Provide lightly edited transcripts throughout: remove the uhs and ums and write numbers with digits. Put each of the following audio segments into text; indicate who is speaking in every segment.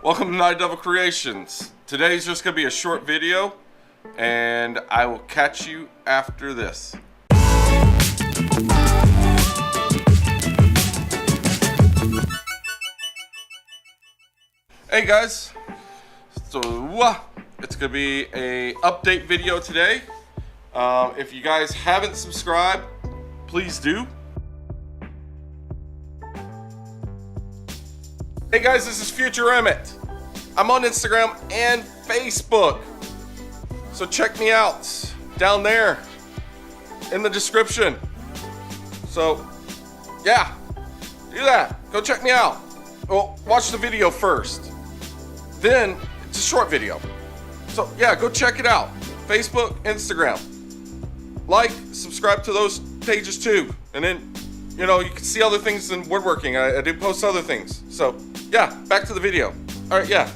Speaker 1: Welcome to Night Devil Creations. Today's just going to be a short video, and I will catch you after this. Hey guys, so it's going to be a update video today. If you guys haven't subscribed, please do. Hey guys, this is Future Emmett. I'm on Instagram and Facebook, so check me out down there in the description. So yeah, do that. Go check me out. Well, watch the video first, then it's a short video. So yeah, go check it out. Facebook, Instagram. Like, subscribe to those pages too, and then you can see other things in woodworking. I do post other things. So yeah, back to the video. All right, yeah,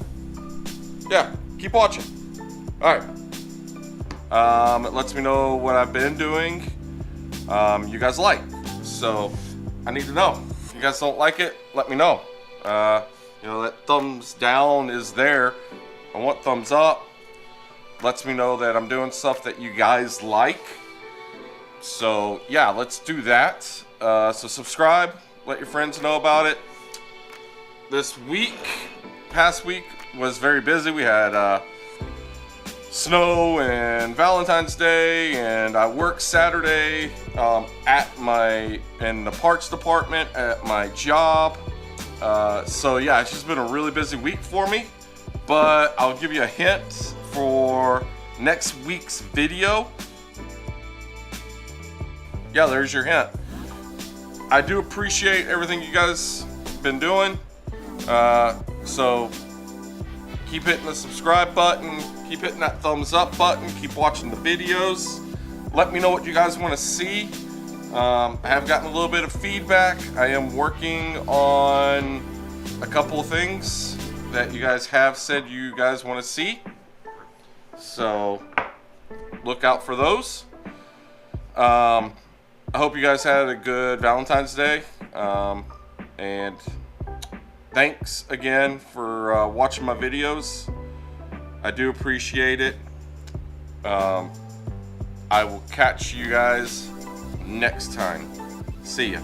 Speaker 1: keep watching. All right, it lets me know what I've been doing. You guys like, so I need to know. If you guys don't like it, let me know. That thumbs down is there. I want thumbs up. Lets me know that I'm doing stuff that you guys like. So yeah, let's do that. So subscribe, let your friends know about it. This past week was very busy. We had snow and Valentine's Day, and I worked Saturday in the parts department at my job. So yeah, it's just been a really busy week for me, but I'll give you a hint for next week's video. Yeah, there's your hint. I do appreciate everything you guys been doing. So keep hitting the subscribe button, keep hitting that thumbs up button, keep watching the videos. Let me know what you guys want to see. I have gotten a little bit of feedback. I am working on a couple of things that you guys have said you guys want to see. So look out for those. I hope you guys had a good Valentine's Day. And thanks again for watching my videos. I do appreciate it. I will catch you guys next time. See ya.